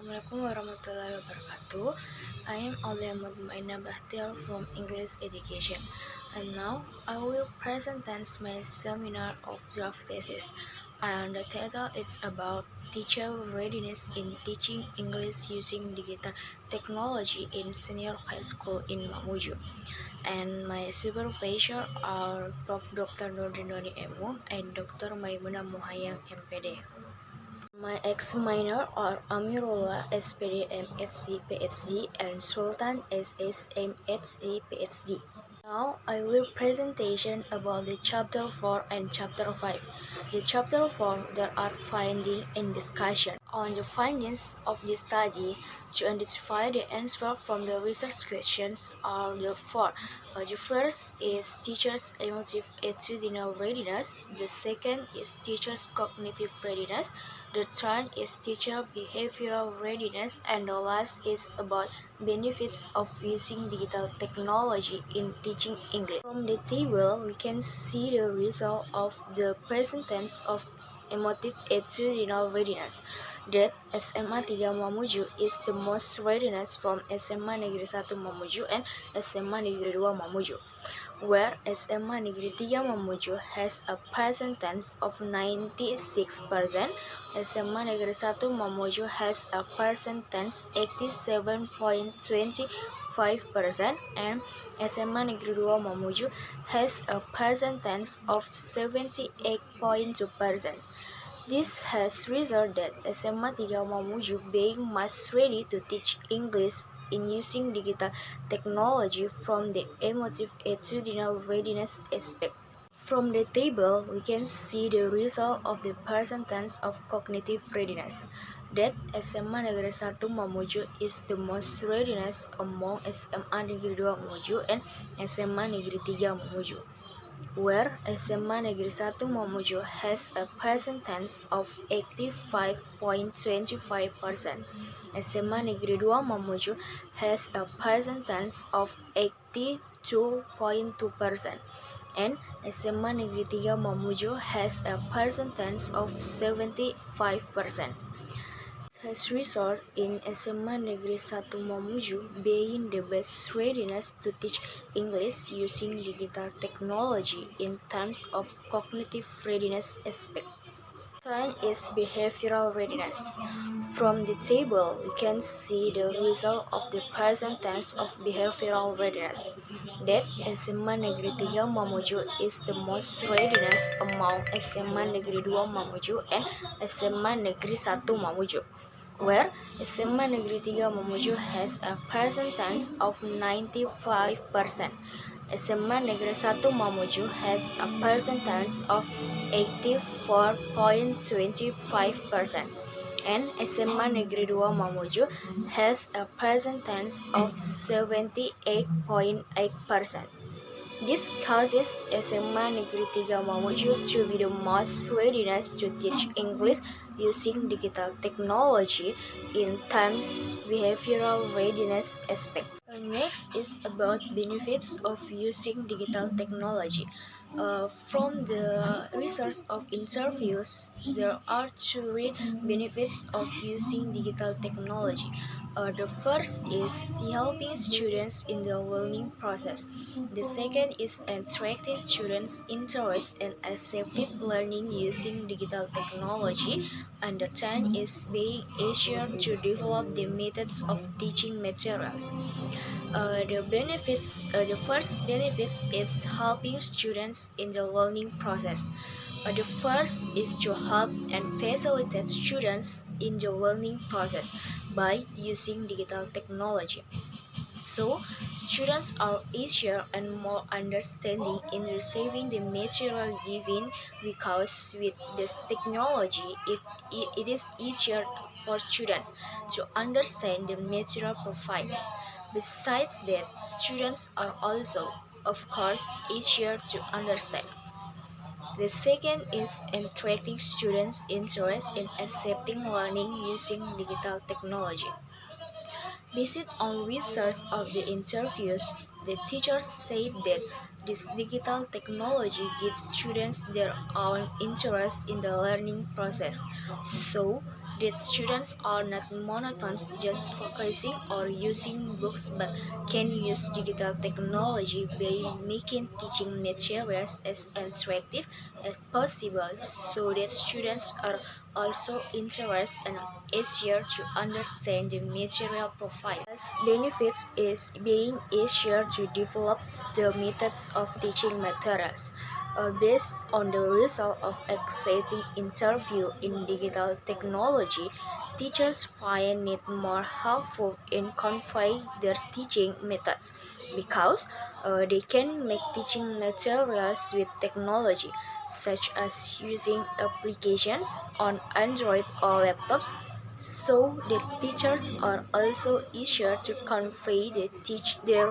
Assalamualaikum warahmatullahi wabarakatuh. I am Aulia Mutmainna Bachtiar from English Education, and now I will present my seminar of draft thesis. And the title is about teacher readiness in teaching English using digital technology in senior high school in Mamuju. And my supervisor are Prof. Dr. Nurdinoni MU and Dr. Mutmainna Bachtiar MPD. My ex-minor are Amirullah SPD MHD PhD and Sultan SS MHD PhD. Now I will presentation about the chapter 4 and chapter 5. The chapter 4 there are finding and discussion on the findings of the study to identify the answer from the research questions are the four. The first is teachers' emotive attitudinal readiness. The second is teachers' cognitive readiness. The third is teacher behavioral readiness, and the last is about benefits of using digital technology in teaching English. From the table, we can see the result of the present tense of emotive attitudinal readiness. That SMA 3 Mamuju is the most readiness from SMA Negeri 1 Mamuju and SMA Negeri 2 Mamuju, where SMA Negeri 3 Mamuju has a present tense of 96%, SMA Negeri 1 Mamuju has a present tense 87.25%, and SMA Negeri 2 Mamuju has a present tense of 78.2%. This has resulted SMA 3 Mamuju being much ready to teach English in using digital technology from the emotive attitudinal readiness aspect. From the table, we can see the result of the present tense of cognitive readiness. That SMA Negeri 1 Mamuju is the most readiness among SMA Negeri 2 Mamuju and SMA Negeri 3 Mamuju, where SMA Negeri 1 Mamuju has a present tense of 85.25%. SMA Negeri 2 Mamuju has a present tense of 82.2%. And SMA Negeri 3 Mamuju has a present tense of 75%. Has resulted in SMA Negeri 1 Mamuju being the best readiness to teach English using digital technology in terms of cognitive readiness aspect. Second is behavioral readiness. From the table, we can see the result of the present tense of behavioral readiness. That SMA Negeri 3 Mamuju is the most readiness among SMA Negeri 2 Mamuju and SMA Negeri 1 Mamuju, where SMA Negeri 3 Mamuju has a present tense of 95%. SMA Negeri 1 Mamuju has a present tense of 84.25%, and SMA Negeri 2 Mamuju has a present tense of 78.8%. This causes SMA Negeri 3 Mamuju to be the most readiness to teach English using digital technology in terms behavioral readiness aspect. Next is about benefits of using digital technology. From the research of interviews, there are three benefits of using digital technology. The first is helping students in the learning process. The second is attracting students' interest in acceptive learning using digital technology. And the third is being easier to develop the methods of teaching materials. The first benefits is helping students in the learning process. The first is to help and facilitate students in the learning process by using digital technology. So, students are easier and more understanding in receiving the material given, because with this technology, it is easier for students to understand the material provided. Besides that, students are also, of course, easier to understand. The second is attracting students' interest in accepting learning using digital technology. Based on research of the interviews, the teachers said that this digital technology gives students their own interest in the learning process. So, that students are not monotonous just focusing or using books but can use digital technology by making teaching materials as interactive as possible so that students are also interested and easier to understand the material profile. As benefits is being easier to develop the methods of teaching materials. Based on the result of exciting interview in digital technology, teachers find it more helpful in conveying their teaching methods because they can make teaching materials with technology, such as using applications on Android or laptops, so the teachers are also easier to convey their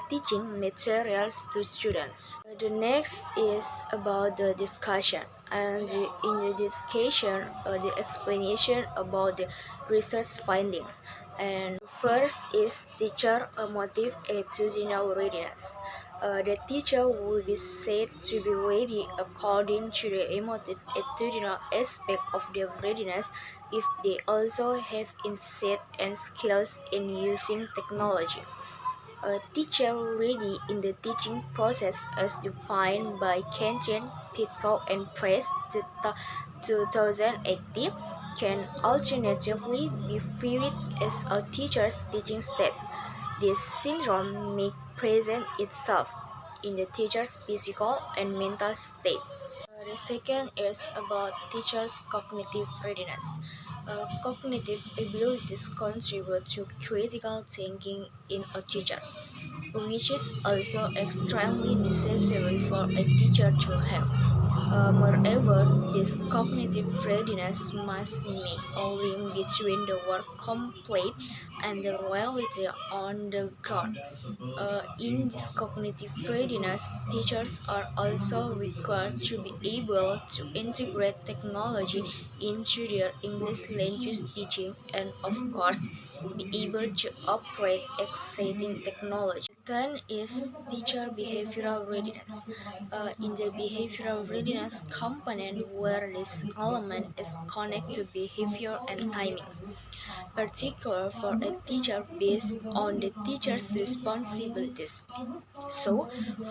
teaching materials to students. The next is about the discussion, and in the discussion, the explanation about the research findings. And first is teacher motive attitudinal readiness. The teacher will be said to be ready according to the emotive attitudinal aspect of their readiness if they also have insight and skills in using technology. A teacher ready in the teaching process as defined by Kenton, Pitcock, and Press 2018 can alternatively be viewed as a teacher's teaching state. This syndrome may present itself in the teacher's physical and mental state. The second is about teachers' cognitive readiness. Cognitive abilities contribute to critical thinking in a teacher, which is also extremely necessary for a teacher to have. Moreover, this cognitive readiness must make a link between the work complete and the reality on the ground. In this cognitive readiness, teachers are also required to be able to integrate technology into their English language teaching and, of course, be able to operate exciting technology. Then is teacher behavioral readiness. In the behavioral readiness component where this element is connected to behavior and timing, particular for a teacher based on the teacher's responsibilities. So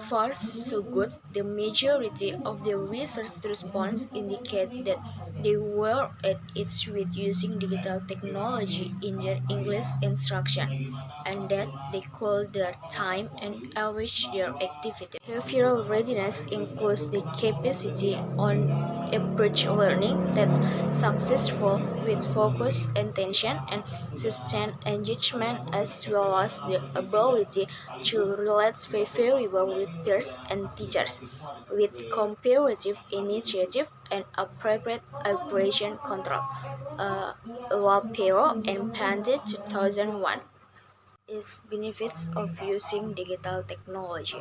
far, so good. The majority of the research response indicate that they were at its with using digital technology in their English instruction, and that they could their time and average their activity. Behavioral readiness includes the capacity on approach learning that's successful with focus, attention, and sustained engagement, as well as the ability to relate very well with peers and teachers, with comparative initiative and appropriate aggression control. Lapero and Pandit 2001 is benefits of using digital technology.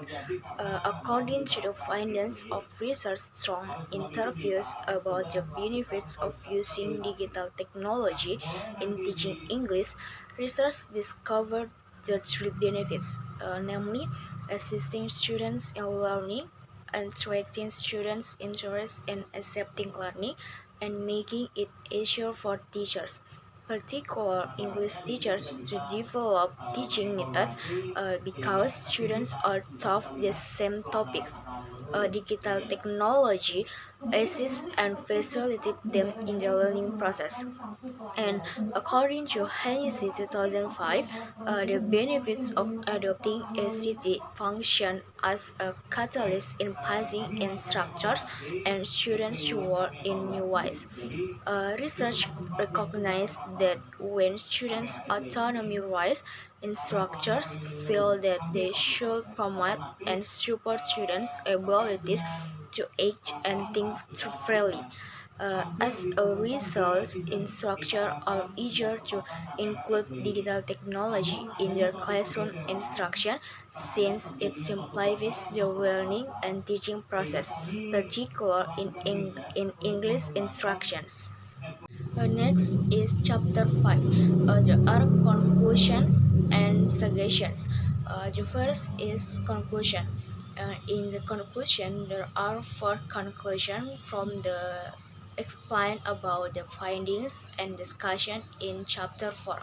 According to the findings of research strong interviews about the benefits of using digital technology in teaching English, research discovered the three benefits, namely assisting students in learning, attracting students' interest in accepting learning, and making it easier for teachers, particular English teachers, to develop teaching methods because students are taught the same topics. Digital technology assists and facilitates them in the learning process. And according to Hennessy 2005, the benefits of adopting a city function as a catalyst in passing instructors and students to work in new ways. Research recognized that when students' autonomy rises, instructors feel that they should promote and support students' abilities to act and think freely. As a result, instructors are eager to include digital technology in their classroom instruction since it simplifies the learning and teaching process, particularly in English instructions. Next is chapter 5. There are conclusions and suggestions. The first is conclusion. In the conclusion, there are four conclusions from the explain about the findings and discussion in chapter 4.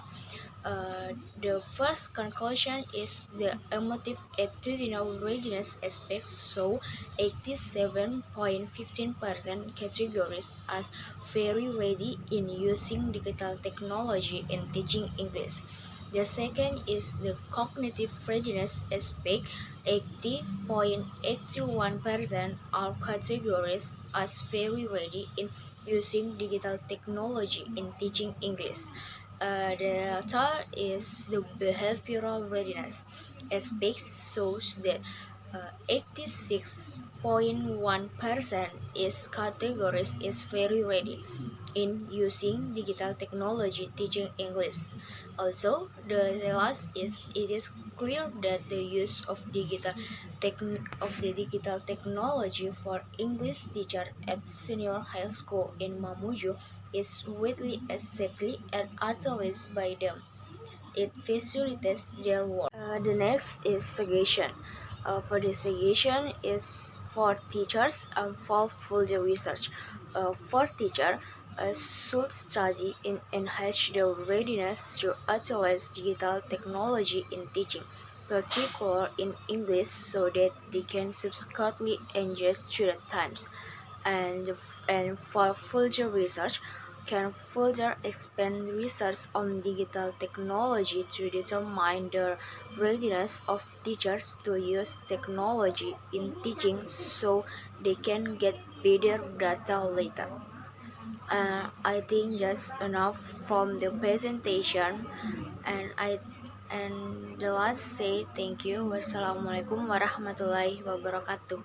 The first conclusion is the emotive attitudinal readiness aspect show 87.15% categories as very ready in using digital technology in teaching English. The second is the cognitive readiness aspect. 80.81% are categories as very ready in using digital technology in teaching English. The third is the behavioral readiness aspect shows that 86.1% is categories is very ready in using digital technology teaching English. Also, the last is it is clear that the use of the digital technology for English teacher at senior high school in Mamuju is widely accepted and utilized by them. It facilitates their work. The next is suggestion. For the suggestion is for teachers and for further research. For teacher, should study in enhance their readiness to utilize digital technology in teaching, particularly in English, so that they can subsequently engage student times. And, and for further research, can further expand research on digital technology to determine the readiness of teachers to use technology in teaching so they can get better data later. I think just enough from the presentation, and the last say thank you. Wassalamualaikum warahmatullahi wabarakatuh.